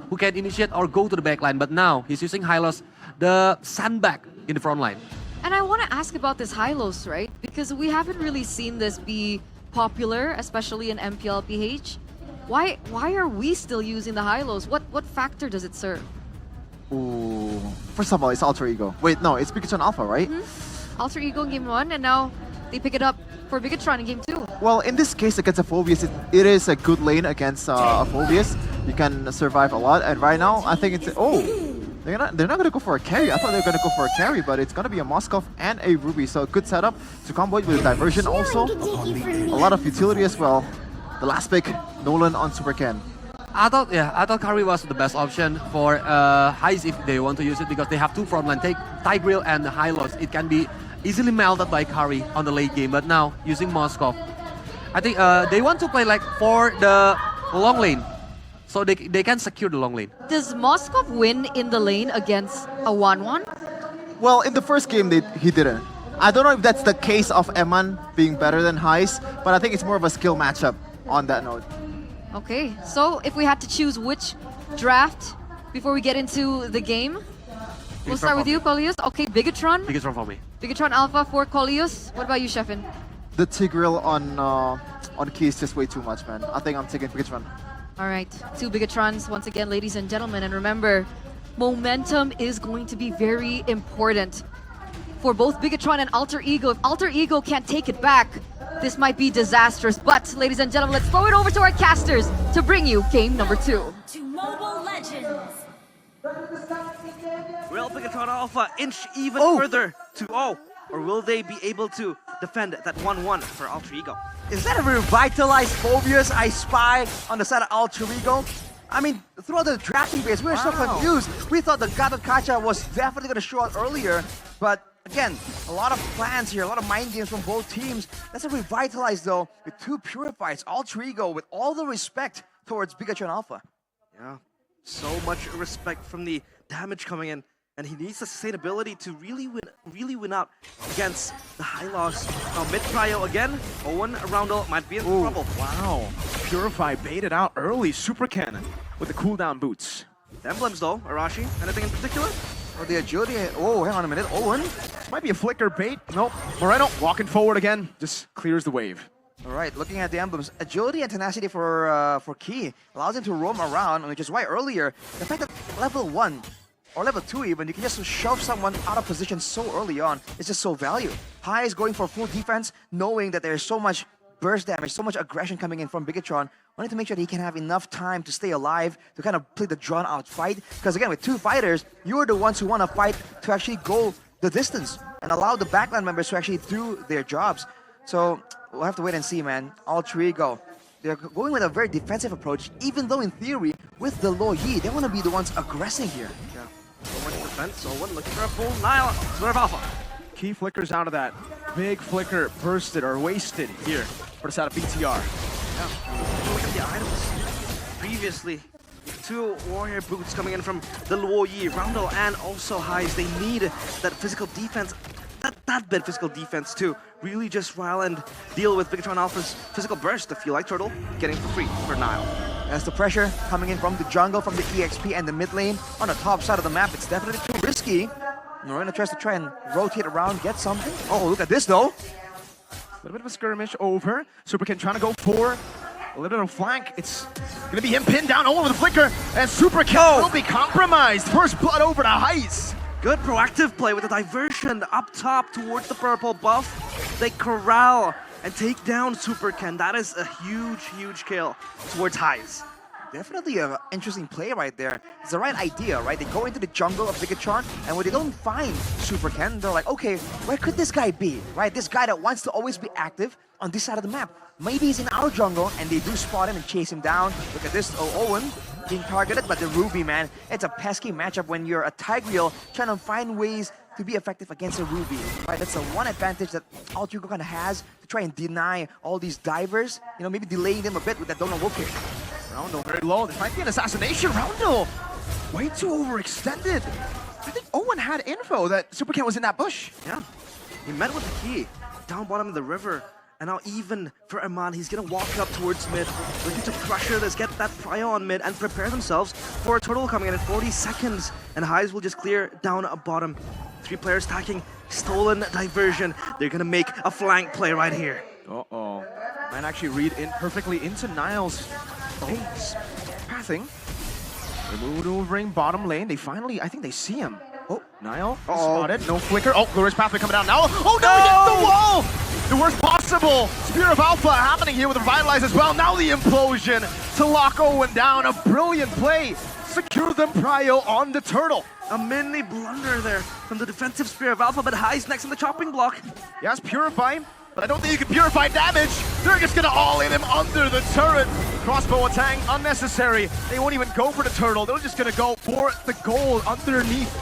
who can initiate or go to the back line. But now he's using Hylos, the sandbag in the front line. And I want to ask about this Hylos, right? Because we haven't really seen this be popular, especially in MPL PH. Why are we still using the Hylos? What factor does it serve? Ooh. First of all, it's Alter Ego. Wait, no, it's Bigetron Alpha, right? Alter Ego in game 1, and now they pick it up for Bigetron in game 2. Well, in this case, against Aphobius, it is a good lane against Aphobius. You can survive a lot, and right now, I think it's... Oh! They're not gonna go for a carry. I thought they were gonna go for a carry, but it's gonna be a Moskov and a Ruby. So good setup to combo it with a diversion also. A lot of utility as well. The last pick, Nolan on Super Ken. I thought Curry was the best option for Highs if they want to use it, because they have two frontline, take Tigreal and Hylos. It can be easily melted by Curry on the late game, but now using Moskov, I think they want to play like for the long lane, so they can secure the long lane. Does Moskov win in the lane against a 1-1? Well, in the first game, he didn't. I don't know if that's the case of Eman being better than Heis, but I think it's more of a skill matchup on that note. Okay, so if we had to choose which draft before we get into the game, we'll start with you, Colius. Okay, Bigetron. Bigetron for me. Bigetron Alpha for Colius. What about you, Sheffin? The Tigreal on key is just way too much, man. I think I'm taking Bigetron. All right, two Bigetrons once again, ladies and gentlemen. And remember, momentum is going to be very important for both Bigetron and Alter Ego. If Alter Ego can't take it back, this might be disastrous. But, ladies and gentlemen, let's throw it over to our casters to bring you game number 2. To Mobile Legends. Will Bigetron Alpha inch even further to or will they be able to defend that 1-1 for Alter Ego? Is that a revitalized Phobius I spy on the side of Alter Ego? I mean, throughout the drafting phase, we were so confused. We thought the Gato Kacha was definitely going to show up earlier, but again, a lot of plans here, a lot of mind games from both teams. That's a revitalized though, with two Purifies, Alter Ego, with all the respect towards Bigetron Alpha. Yeah, so much respect from the damage coming in, and he needs the sustainability to really win out against the Hylos. Now mid-prio again, Owen Roundel might be in trouble. Wow, Purify baited out early, Super Cannon with the cooldown boots. The emblems though, Arashi, anything in particular? Oh, the agility, oh, hang on a minute, Owen. This might be a flicker bait. Nope, Moreno walking forward again, just clears the wave. All right, looking at the emblems, agility and tenacity for Key allows him to roam around, which is why earlier, the fact that level 1 or level 2 even, you can just shove someone out of position so early on, is just so valuable. High is going for full defense, knowing that there's so much burst damage, so much aggression coming in from Bigetron, wanting to make sure that he can have enough time to stay alive, to kind of play the drawn-out fight. Because again, with two fighters, you are the ones who want to fight to actually go the distance and allow the backline members to actually do their jobs. So we'll have to wait and see, man. Alter Ego, they're going with a very defensive approach, even though in theory, with the low Yi, they want to be the ones aggressing here. Yeah, so much defense, so one looking for a full Nile, Swerve Alpha. Key flickers out of that. Big flicker bursted or wasted here for the side of BTR. Yeah, look at the items. Previously, two warrior boots coming in from the Luo Yi, Roundel, and also Highs. They need that physical defense, that bit physical defense to really just rile and deal with Bigetron Alpha's physical burst. I feel like Turtle getting for free for Nile. As the pressure coming in from the jungle, from the EXP and the mid lane on the top side of the map, it's definitely too risky. Moreno tries to try and rotate around, get something. Oh, look at this though. A little bit of a skirmish over. Super Ken trying to go for a little bit of flank. It's going to be him pinned down over the flicker, and Super Ken will be compromised. First blood over to Heis. Good proactive play with a diversion up top towards the purple buff. They corral and take down Super Ken. That is a huge kill towards Highs. Definitely an interesting play right there. It's the right idea, right? They go into the jungle of Bigetron, and when they don't find Super Ken, they're like, okay, where could this guy be, right? This guy that wants to always be active on this side of the map. Maybe he's in our jungle, and they do spot him and chase him down. Look at this, Owen being targeted, but the Ruby, man, it's a pesky matchup when you're a Tigreal trying to find ways to be effective against a Ruby, right? That's the one advantage that Alter Ego kind of has to try and deny all these divers, you know, maybe delaying them a bit with that Donut Wolf kick. Roundel very low. This might be an assassination. Roundel way too overextended. I think Owen had info that Super Ken was in that bush. Yeah, he met with the key down bottom of the river, And now even for Aman, he's gonna walk up towards mid, looking to pressure this, get that prio on mid, and prepare themselves for a turtle coming in 40 seconds. And Highs will just clear down a bottom. 3 players attacking, stolen diversion. They're gonna make a flank play right here. Uh-oh. Might actually read in perfectly into Niall's pathing. They're maneuvering bottom lane. They finally, I think they see him. Oh, Niall spotted. No flicker. Oh, glorious pathway coming down now. Oh no, he hits the wall! The worst possible. Spear of Alpha happening here with Revitalize as well. Now the implosion to lock Owen down. A brilliant play. Secure them prio on the turtle. A mini blunder there from the defensive Spear of Alpha, but Highs next in the chopping block. Yes, Purify, but I don't think you can purify damage. They're just gonna all-in him under the turret. Crossbow attack, unnecessary. They won't even go for the turtle. They're just gonna go for the goal underneath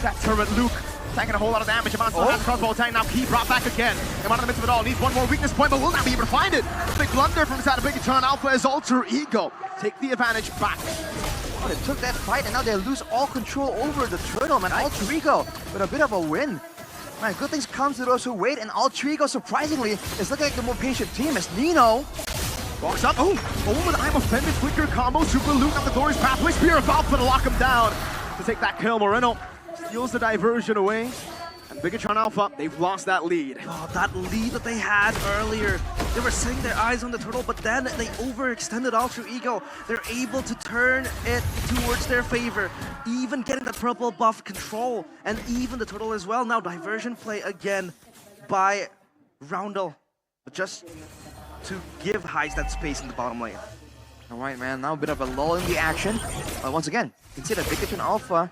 that turret. Luke taking a whole lot of damage. Aman still has crossbow attack now. Key brought back again. Aman in the midst of it all. Needs one more weakness point, but will not be able to find it. Big blunder from inside of Bigetron. Alpha is Alter Ego. Take the advantage back. Oh, they took that fight and now they lose all control over the turtle, man. Alter Ego with a bit of a win. Man, good things come to those who wait, and Alter Ego, surprisingly, is looking like the more patient team as Nino Walks up. Oh, with I'm offended. Flicker combo. Super Luke on the glorious pathway. Spear of Alpha to lock him down. To take that kill, Moreno steals the diversion away. And Bigetron Alpha, they've lost that lead. Oh, that lead that they had earlier. They were setting their eyes on the turtle, but then they overextended Alter Ego. They're able to turn it towards their favor, even getting the purple buff control, and even the turtle as well. Now diversion play again by Roundel, but just to give Highs that space in the bottom lane. All right, man, now a bit of a lull in the action. But once again, consider Bigetron Alpha.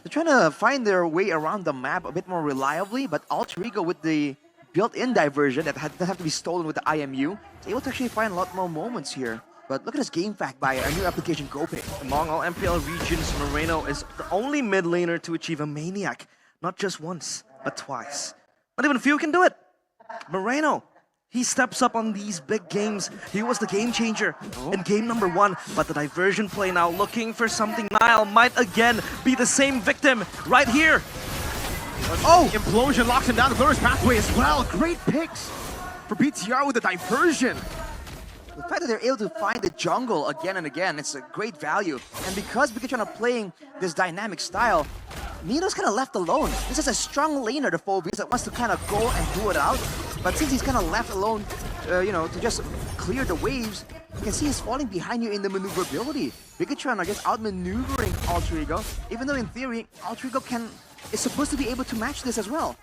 They're trying to find their way around the map a bit more reliably, but Alter Ego with the built-in diversion that doesn't have to be stolen with the IMU is able to actually find a lot more moments here. But look at this game fact by a new application, GoPay. Among all MPL regions, Moreno is the only mid laner to achieve a Maniac, not just once, but twice. Not even few can do it. Moreno, he steps up on these big games. He was the game changer in game number 1, but the diversion play now looking for something. Niall might again be the same victim right here. Oh! Implosion locks him down the glorious pathway as well. Great picks for BTR with the diversion. The fact that they're able to find the jungle again and again, it's a great value. And because Bigetron are playing this dynamic style, Nino's kind of left alone. This is a strong laner, the Phobius, that wants to kind of go and do it out. But since he's kind of left alone, you know, to just clear the waves, you can see he's falling behind you in the maneuverability. Bigetron are just outmaneuvering Alter Ego, even though in theory, Alter Ego is supposed to be able to match this as well.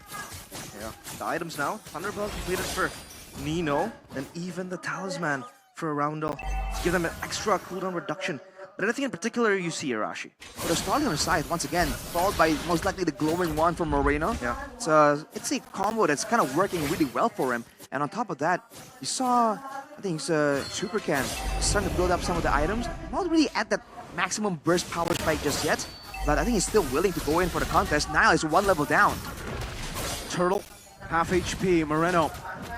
Yeah, the items now, Thunderbolt completed for Nino, and even the Talisman for Roundel to give them an extra cooldown reduction. But anything in particular you see, Arashi? But the Starling on the side, once again, followed by most likely the glowing one from Moreno. Yeah. So it's a combo that's kind of working really well for him. And on top of that, you saw, I think Super Can starting to build up some of the items. Not really at that maximum burst power spike just yet, but I think he's still willing to go in for the contest. Now he's 1 level down. Turtle, half HP. Moreno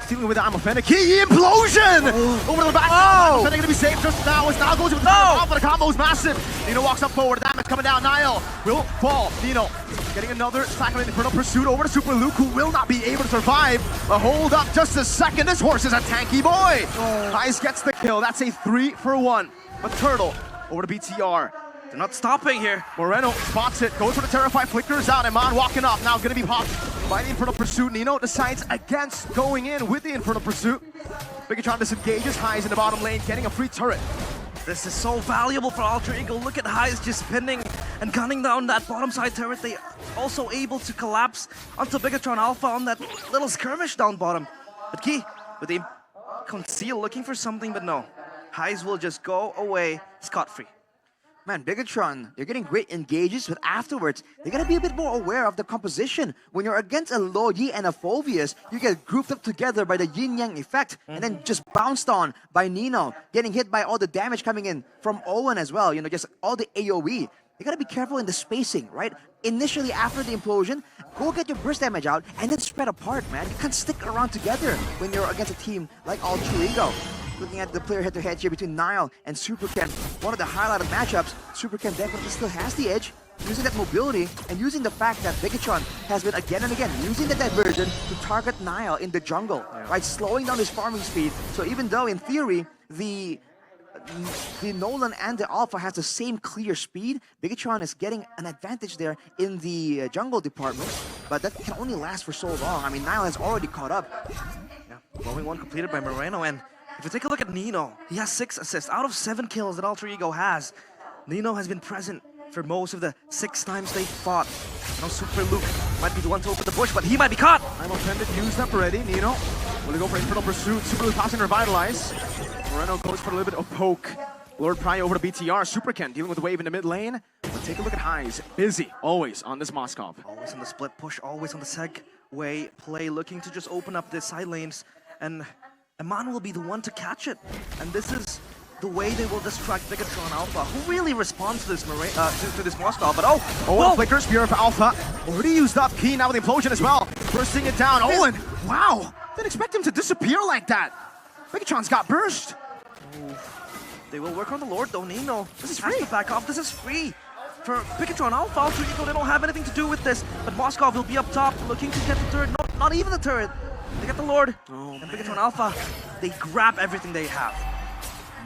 stealing with the I'm offended. Key implosion! Over to the back. I'm offended gonna be safe just now. As now goes with the top, but the combo is massive. Nino walks up forward. Damage coming down. Niall will fall. Nino getting another tackle in Infernal Pursuit over to Super Luke, who will not be able to survive. A hold up just a second. This horse is a tanky boy. Highs gets the kill. That's a 3-for-1. But Turtle over to BTR. They're not stopping here. Moreno spots it, goes for the Terrify, flickers out. Aman walking up, now gonna be popped by the Infernal Pursuit. Nino decides against going in with the Infernal Pursuit. Bigetron disengages, Highs in the bottom lane, getting a free turret. This is so valuable for Alter Ego. Look at Highs just spinning and gunning down that bottom side turret. They also able to collapse onto Bigetron Alpha on that little skirmish down bottom. But Key, with the conceal, looking for something, but no. Highs will just go away scot-free. Man, Bigetron, they're getting great engages, but afterwards, they gotta be a bit more aware of the composition. When you're against a Loyi and a Phobius, you get grouped up together by the yin-yang effect, and then just bounced on by Nino, getting hit by all the damage coming in from Owen as well, you know, just all the AoE. You gotta be careful in the spacing, right? Initially, after the implosion, go get your burst damage out, and then spread apart, man. You can't stick around together when you're against a team like Alter Ego. Looking at the player head-to-head here between Nile and Superken, one of the highlighted matchups, Superken definitely still has the edge, using that mobility and using the fact that Bigetron has been again and again using the diversion to target Nile in the jungle, right? Slowing down his farming speed. So even though in theory, the Nolan and the Alpha has the same clear speed, Bigetron is getting an advantage there in the jungle department, but that can only last for so long. I mean, Nile has already caught up. Yeah, rolling one completed by Moreno, and if you take a look at Nino, he has 6 assists out of 7 kills that Alter Ego has. Nino has been present for most of the 6 times they fought. Now Super Luke might be the one to open the bush, but he might be caught. I'm offended, used up already. Nino will he go for Infernal Pursuit. Super Luke passing Revitalize. Moreno goes for a little bit of poke. Lord Pry over to BTR. Superken dealing with the wave in the mid lane. But take a look at Highs. Busy, always on this Moskov. Always on the split push, always on the segue play, looking to just open up the side lanes. And Aman will be the one to catch it. And this is the way they will distract Bigetron Alpha, who really responds to this to this Moskov. But Owen flickers, Spear of Alpha. Already used up. Key now with the implosion as well. Bursting it down. Owen, wow. Didn't expect him to disappear like that. Bigetron's got burst. They will work on the Lord though, Nino. This is Has free. to back off. This is free. For Bigetron Alpha, Alter Ego, they don't have anything to do with this. But Moskov will be up top, looking to get the turret. No, not even the turret. They get the Lord. And Bigetron Alpha, they grab everything they have.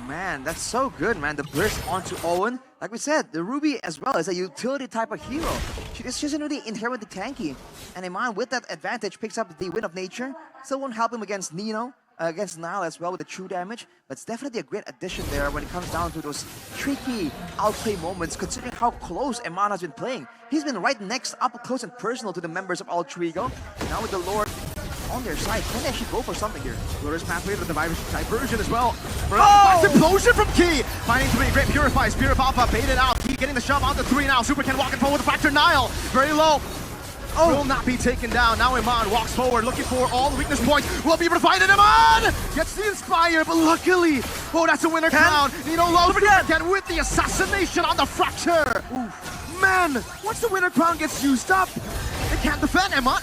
Man, that's so good, man. The burst onto Owen. Like we said, the Ruby as well is a utility type of hero. She isn't really inherently tanky. And Iman, with that advantage, picks up the Wind of Nature. Still won't help him against Nino, against Nile as well with the true damage. But it's definitely a great addition there when it comes down to those tricky outplay moments, considering how close Iman has been playing. He's been right next, up close and personal to the members of Alter Ego. Now with the Lord on their side, can they actually go for something here? Glorious pathway to the diversion as well. Explosion from Key! Finding 3, great purifies. Spear of Alpha baited out. Key getting the shove on the 3 now. Superken walking forward with the Fracture Nile. Very low. Will not be taken down. Now Iman walks forward, looking for all the weakness points. Will be able to find it. Iman gets the Inspire, but luckily, that's a winner crown. Nino low again with the assassination on the Fracture. Oof. Man, once the winner crown gets used up, they can't defend. Iman,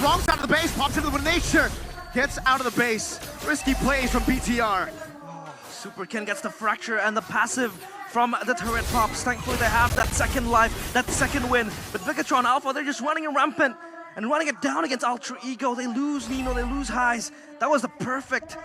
wrong side of the base, pops into the nature, gets out of the base. Risky plays from BTR. Superken gets the Fracture and the passive from the turret pops. Thankfully they have that second life, that second win. But Bigetron Alpha, they're just running rampant and running it down against Alter Ego. They lose Nino, they lose Highs. That was the perfect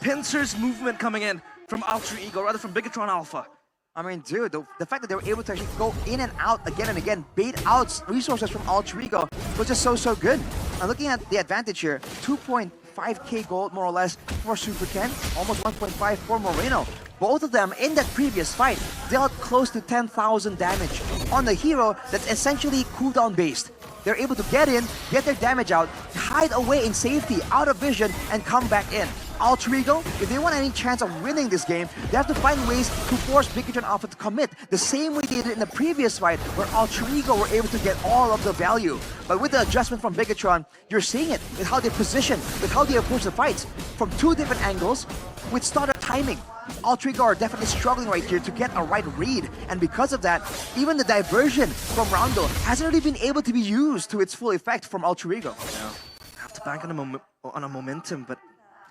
pincers movement coming in from Alter Ego, rather from Bigetron Alpha. I mean, dude, the fact that they were able to actually go in and out again and again, bait out resources from Alter Ego was just so good. Now looking at the advantage here, 2.5k gold more or less for Superken, almost 1.5 for Moreno. Both of them in that previous fight dealt close to 10,000 damage on the hero that's essentially cooldown based. They're able to get in, get their damage out, hide away in safety, out of vision, and come back in. Alter Ego, if they want any chance of winning this game, they have to find ways to force Bigetron Alpha to commit, the same way they did in the previous fight, where Alter Ego were able to get all of the value. But with the adjustment from Bigetron, you're seeing it with how they position, with how they approach the fights, from 2 different angles, with starter timing. Alter Ego are definitely struggling right here to get a right read, and because of that, even the diversion from Rondo hasn't really been able to be used to its full effect from Alter Ego. Yeah. Have to bank on a momentum, but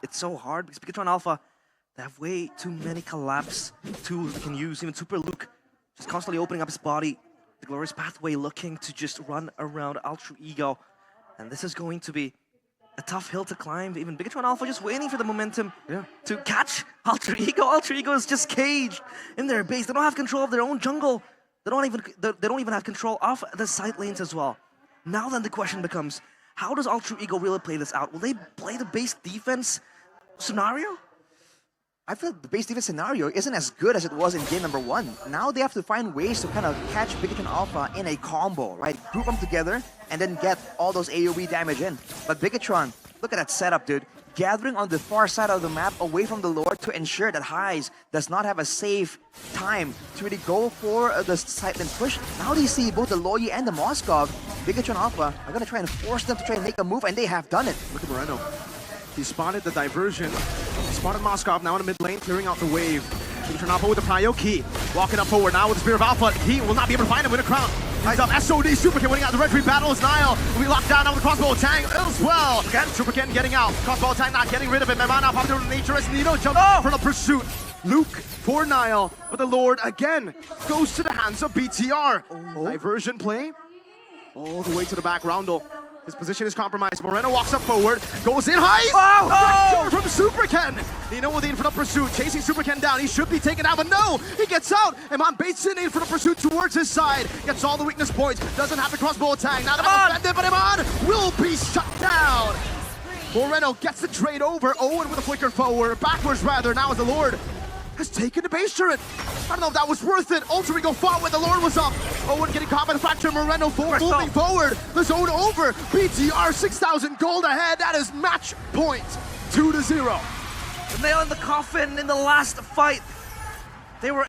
it's so hard because Bigetron Alpha, they have way too many collapse tools they can use. Even Super Luke just constantly opening up his body. The Glorious Pathway looking to just run around Alter Ego, and this is going to be a tough hill to climb. Even Bigetron Alpha just waiting for the momentum to catch Alter Ego. Alter Ego is just caged in their base. They don't have control of their own jungle. They don't even have control of the side lanes as well. Now then the question becomes, how does Alter Ego really play this out? Will they play the base defense scenario? I feel like the base defense scenario isn't as good as it was in game number 1. Now they have to find ways to kind of catch Bigetron Alpha in a combo, right? Group them together and then get all those AoE damage in. But Bigetron, look at that setup, dude. Gathering on the far side of the map away from the Lord to ensure that Highs does not have a safe time to really go for the sideline push. Now they see both the Loyi and the Moskov. Bigetron Alpha are going to try and force them to try and make a move, and they have done it. Look at Moreno. He spotted the diversion. He spotted Moskov now in the mid lane, clearing out the wave. Bigetron Alpha with the Prio Key. Walking up forward now with the Spear of Alpha. He will not be able to find him with a crown. He's up SOD, Superkin winning out the Red Tree battle as Niall will be locked down now with the crossbow tang as well. Again, Superkin getting out. Crossbow tang not getting rid of it. Memana popping through nature as Nino jumps for the pursuit. Luke for Niall, but the Lord again goes to the hands of BTR. Diversion play all the way to the back. Roundel. His position is compromised. Moreno walks up forward, goes in high. Oh! From Superken. Nino with the in for the pursuit, chasing Superken down. He should be taken out, but no, he gets out. Iman baits in for the pursuit towards his side. Gets all the weakness points. Doesn't have the crossbow attack. Now defended, but Iman will be shut down. Moreno gets the trade over. Owen with a flicker forward, backwards rather. Now as the Lord has taken the base turret. I don't know if that was worth it. Alter Ego fought when the Lord was up. Owen getting caught by the fracture. Moreno moving forward. The zone over. BTR 6,000 gold ahead. That is match point. 2-0. The nail in the coffin in the last fight. They were